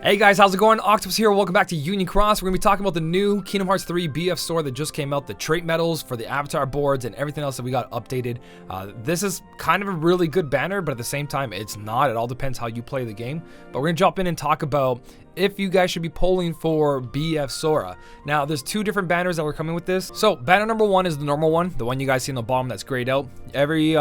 Hey guys, how's it going? Octopus here. Welcome back to Union Cross. We're going to be talking about the new Kingdom Hearts 3 BF Sora that just came out, the trait medals for the avatar boards and everything else that we got updated. This is kind of a really good banner, but at the same time, it's not. It all depends how you play the game. But we're going to jump in and talk about if you guys should be polling for BF Sora. Now, there's two different banners that were coming with this. So, banner number one is the normal one, the one you guys see on the bottom that's grayed out. Every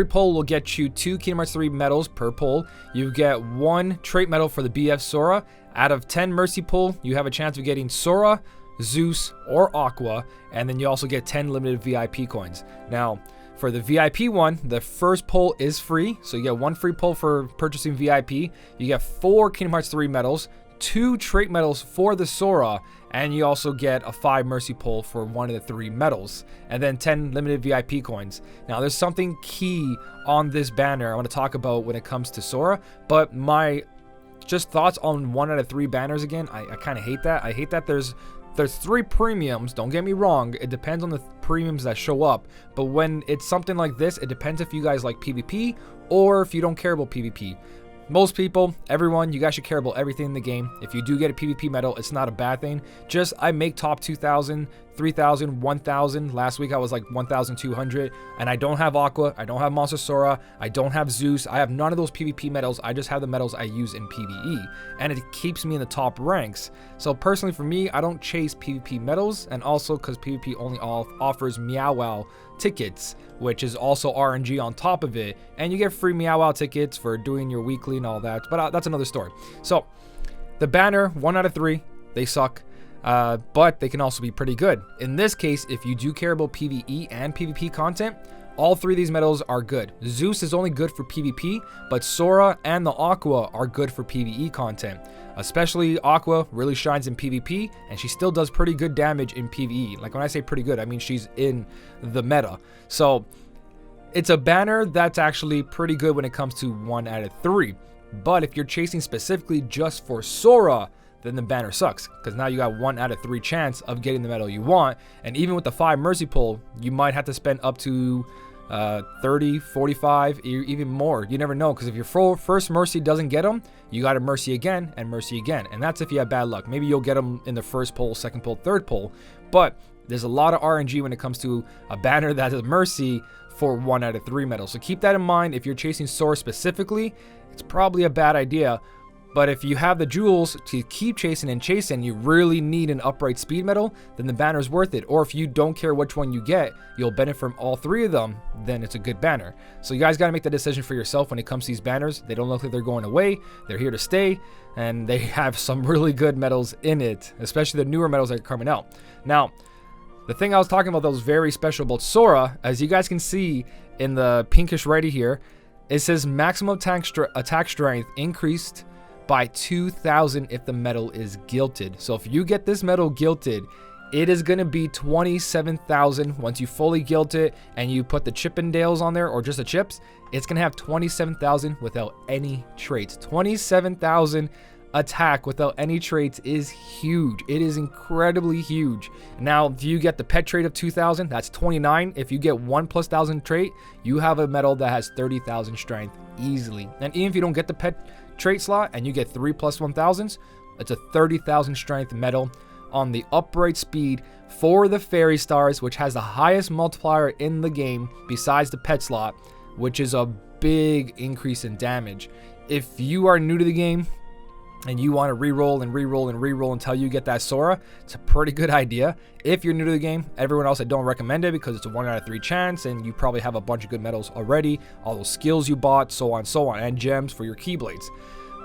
poll will get you 2 Kingdom Hearts 3 medals per poll. You get 1 trait medal for the BF Sora. Out of 10 Mercy pull, you have a chance of getting Sora, Zeus, or Aqua, and then you also get 10 limited VIP coins. Now, for the VIP one, the first poll is free, so you get 1 free poll for purchasing VIP. You get 4 Kingdom Hearts 3 medals, 2 trait medals for the Sora, and you also get a 5 Mercy pull for 1 of the 3 medals, and then 10 limited VIP coins. Now, there's something key on this banner I want to talk about when it comes to Sora, but my just thoughts on 1 out of 3 banners again. I kind of hate that. I hate that there's 3 premiums. Don't get me wrong. It depends on the premiums that show up. But when it's something like this, it depends if you guys like PvP or if you don't care about PvP. Most people, everyone, you guys should care about everything in the game. If you do get a PvP medal, it's not a bad thing. Just, I make top 2,000, 3,000, 1,000. Last week I was like 1,200. And I don't have Aqua, I don't have Monster Sora, I don't have Zeus. I have none of those PvP medals. I just have the medals I use in PvE. And it keeps me in the top ranks. So personally for me, I don't chase PvP medals. And also because PvP only offers Meow Wow tickets, which is also RNG on top of it, and you get free Meow Wow tickets for doing your weekly and all that, but that's another story. So the banner, 1 out of 3, they suck, but they can also be pretty good. In this case, if you do care about PvE and PvP content, all 3 of these medals are good. Zeus is only good for PvP, but Sora and the Aqua are good for PvE content. Especially Aqua really shines in PvP, and she still does pretty good damage in PvE. Like when I say pretty good, I mean she's in the meta. So it's a banner that's actually pretty good when it comes to 1 out of 3. But if you're chasing specifically just for Sora, then the banner sucks, because now you got 1 out of 3 chance of getting the medal you want. And even with the 5 Mercy pull, you might have to spend up to 30, 45, even more. You never know, because if your first Mercy doesn't get them, you got to Mercy again, and that's if you have bad luck. Maybe you'll get them in the first pull, second pull, third pull, but there's a lot of RNG when it comes to a banner that has Mercy for 1 out of 3 medals. So keep that in mind. If you're chasing Sora specifically, it's probably a bad idea. But if you have the jewels to keep chasing and chasing, you really need an upright speed medal, then the banner is worth it. Or if you don't care which one you get, you'll benefit from all 3 of them, then it's a good banner. So you guys got to make the decision for yourself when it comes to these banners. They don't look like they're going away. They're here to stay, and they have some really good medals in it, especially the newer medals that are coming out. Now, the thing I was talking about that was very special about Sora, as you guys can see in the pinkish righty here, it says maximum attack strength increased by 2,000 if the medal is gilted. So if you get this medal gilted, it is going to be 27,000. Once you fully gilt it and you put the Chippendales on there, or just the chips, it's going to have 27,000 without any traits. 27,000 attack without any traits is huge. It is incredibly huge. Now, if you get the pet trait of 2,000, that's 29. If you get 1 plus 1,000 trait, you have a medal that has 30,000 strength easily. And even if you don't get the pet trait slot and you get 3 plus 1,000s, it's a 30,000 strength medal on the upright speed for the fairy stars, which has the highest multiplier in the game besides the pet slot, which is a big increase in damage. If you are new to the game and you want to reroll and reroll and reroll until you get that Sora, it's a pretty good idea. If you're new to the game, everyone else, I don't recommend it, because it's a 1 out of 3 chance, and you probably have a bunch of good medals already, all those skills you bought, so on, and gems for your Keyblades.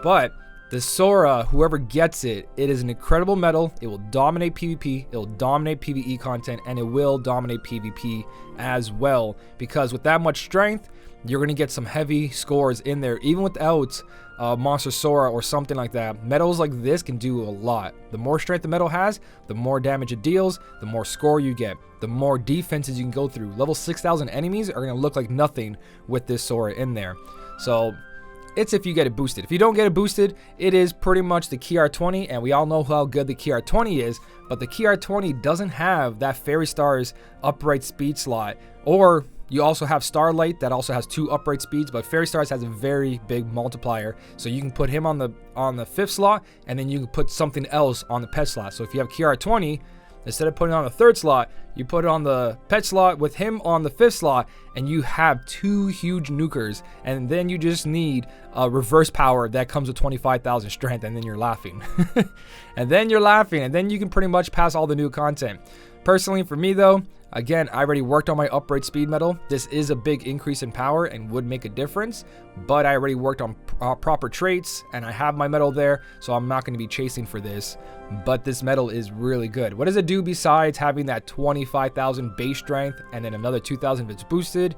But the Sora, whoever gets it, it is an incredible medal. It will dominate PvP, it will dominate PvE content, and it will dominate PvP as well, because with that much strength, you're going to get some heavy scores in there, even without Monster Sora or something like that. Medals like this can do a lot. The more strength the medal has, the more damage it deals, the more score you get, the more defenses you can go through. Level 6,000 enemies are going to look like nothing with this Sora in there. So it's if you get it boosted. If you don't get it boosted, it is pretty much the KR20, and we all know how good the KR20 is, but the KR20 doesn't have that Fairy Stars upright speed slot, or You also have Starlight that also has 2 upright speeds, but Fairy Stars has a very big multiplier. So you can put him on the 5th slot, and then you can put something else on the pet slot. So if you have KR20, instead of putting it on the 3rd slot, you put it on the pet slot with him on the 5th slot, and you have 2 huge nukers. And then you just need a reverse power that comes with 25,000 strength, and then you're laughing. And then you're laughing, and then you can pretty much pass all the new content. Personally, for me though, again, I already worked on my upright speed medal. This is a big increase in power and would make a difference, but I already worked on proper traits, and I have my medal there, so I'm not going to be chasing for this. But this medal is really good. What does it do besides having that 25,000 base strength and then another 2,000 if it's boosted?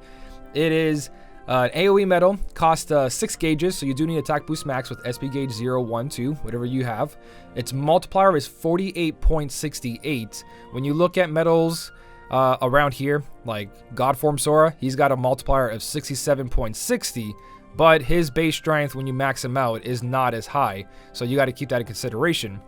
It is an AoE medal, costs 6 gauges, so you do need attack boost max with SP gauge 0, 1, 2, whatever you have. Its multiplier is 48.68. When you look at medals around here, like Godform Sora, he's got a multiplier of 67.60, but his base strength when you max him out is not as high, so you got to keep that in consideration.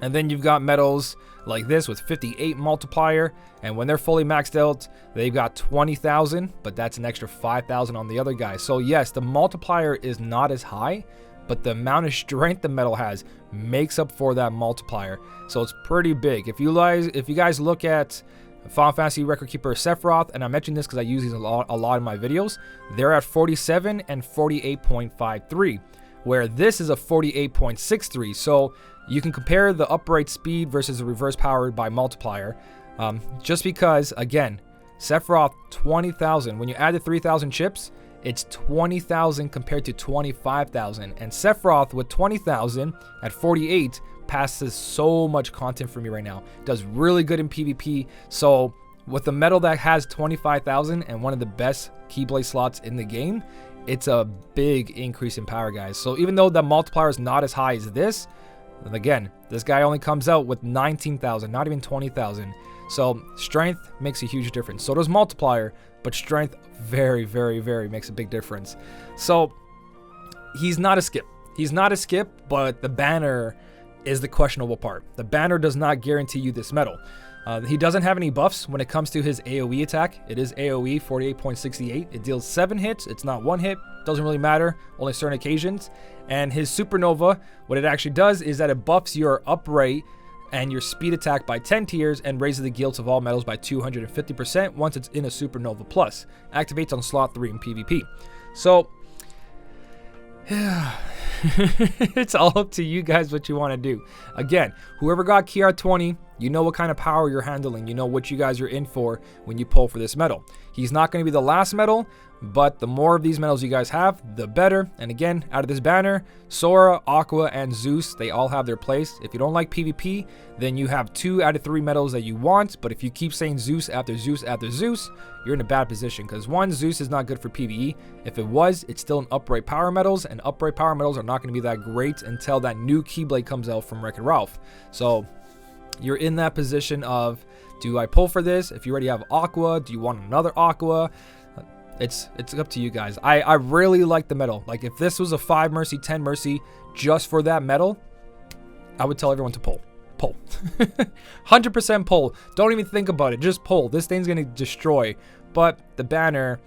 And then you've got medals like this with 58 multiplier, and when they're fully maxed out, they've got 20,000, but that's an extra 5,000 on the other guy. So yes, the multiplier is not as high, but the amount of strength the medal has makes up for that multiplier. So it's pretty big. If you guys look at Final Fantasy Record Keeper Sephiroth, and I mentioned this because I use these a lot in my videos, they're at 47 and 48.53, where this is a 48.63. So you can compare the upright speed versus the reverse power by multiplier, just because, again, Sephiroth 20,000. When you add the 3,000 chips, it's 20,000 compared to 25,000, and Sephiroth with 20,000 at 48 passes so much content for me right now. Does really good in PvP. So with a medal that has 25,000 and one of the best Keyblade slots in the game, it's a big increase in power, guys. So even though the multiplier is not as high as this, and again, this guy only comes out with 19,000, not even 20,000. So strength makes a huge difference. So does multiplier, but strength very, very, very makes a big difference. So he's not a skip. He's not a skip, but the banner is the questionable part. The banner does not guarantee you this medal. He doesn't have any buffs when it comes to his AoE attack. It is AoE 48.68. It deals 7 hits. It's not 1 hit. Doesn't really matter, only certain occasions. And his Supernova, what it actually does is that it buffs your upright and your speed attack by 10 tiers and raises the guilds of all medals by 250% once it's in a Supernova Plus. Activates on slot 3 in PvP. So, it's all up to you guys what you want to do. Again, whoever got KR20, you know what kind of power you're handling. You know what you guys are in for when you pull for this medal. He's not going to be the last medal, but the more of these medals you guys have, the better. And again, out of this banner, Sora, Aqua, and Zeus, they all have their place. If you don't like PvP, then you have 2 out of 3 medals that you want. But if you keep saying Zeus after Zeus after Zeus, you're in a bad position. Because 1, Zeus is not good for PvE. If it was, it's still an upright power medals. And upright power medals are not going to be that great until that new Keyblade comes out from Wreck-It Ralph. So you're in that position of, do I pull for this? If you already have Aqua, do you want another Aqua? It's up to you guys. I really like the medal. Like, if this was a 5 mercy, 10 mercy just for that medal, I would tell everyone to pull. Pull. 100% pull. Don't even think about it. Just pull. This thing's going to destroy. But the banner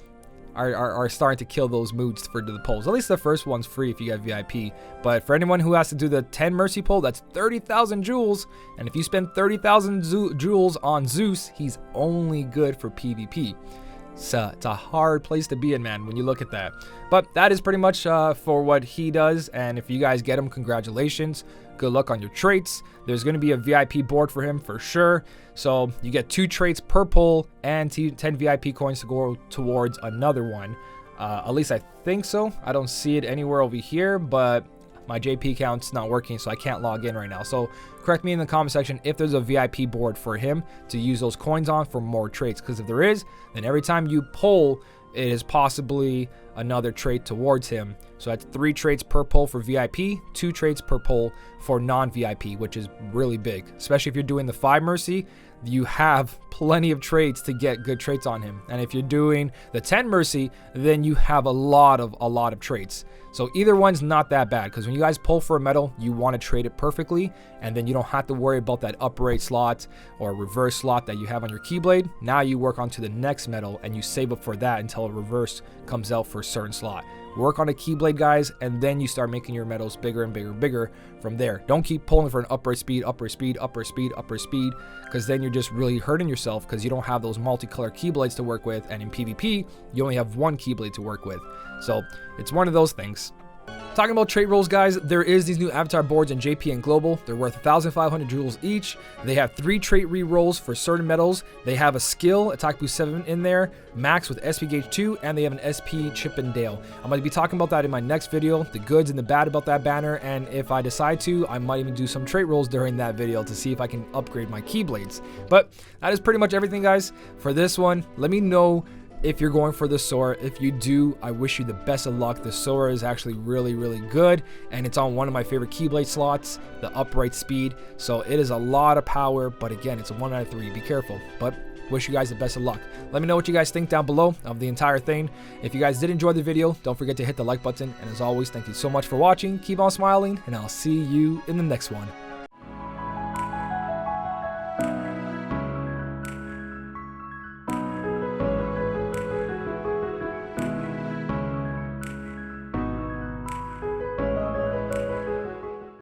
are starting to kill those moods for the pulls. At least the first one's free if you got VIP. But for anyone who has to do the 10 mercy pull, that's 30,000 jewels. And if you spend 30,000 jewels on Zeus, he's only good for PvP. So it's a hard place to be in, man, when you look at that. But that is pretty much for what he does. And if you guys get him, congratulations. Good luck on your traits. There's going to be a VIP board for him for sure. So you get 2 traits per pull and 10 VIP coins to go towards another one. At least I think so. I don't see it anywhere over here, but my JP account's not working, so I can't log in right now. So correct me in the comment section if there's a VIP board for him to use those coins on for more traits. Because if there is, then every time you pull, it is possibly another trait towards him. So that's 3 traits per pull for VIP, 2 traits per pull for non-VIP, which is really big. Especially if you're doing the 5 mercy, you have plenty of traits to get good traits on him. And if you're doing the 10 mercy, then you have a lot of traits. So either one's not that bad, because when you guys pull for a medal, you want to trade it perfectly, and then you don't have to worry about that upright slot or reverse slot that you have on your Keyblade. Now you work on to the next medal and you save up for that until a reverse comes out for a certain slot. Work on a Keyblade, guys, and then you start making your medals bigger and bigger and bigger from there. Don't keep pulling for an upright speed, because then you're just really hurting yourself because you don't have those multicolor Keyblades to work with, and in PvP, you only have one Keyblade to work with. So it's one of those things. Talking about trait rolls, guys, there is these new avatar boards in JP and Global. They're worth 1,500 jewels each. They have 3 trait re-rolls for certain medals. They have a skill, Attack Boost 7 in there, max with SP Gauge 2, and they have an SP Chip and Dale. I'm going to be talking about that in my next video, the goods and the bad about that banner, and if I decide to, I might even do some trait rolls during that video to see if I can upgrade my Keyblades. But that is pretty much everything, guys, for this one. Let me know if you're going for the Sora. If you do, I wish you the best of luck. The Sora is actually really good, and it's on one of my favorite Keyblade slots, the upright speed. So it is a lot of power, but again, it's a 1 out of 3. Be careful, but wish you guys the best of luck. Let me know what you guys think down below of the entire thing. If you guys did enjoy the video, don't forget to hit the like button, and as always, thank you so much for watching. Keep on smiling, and I'll see you in the next one.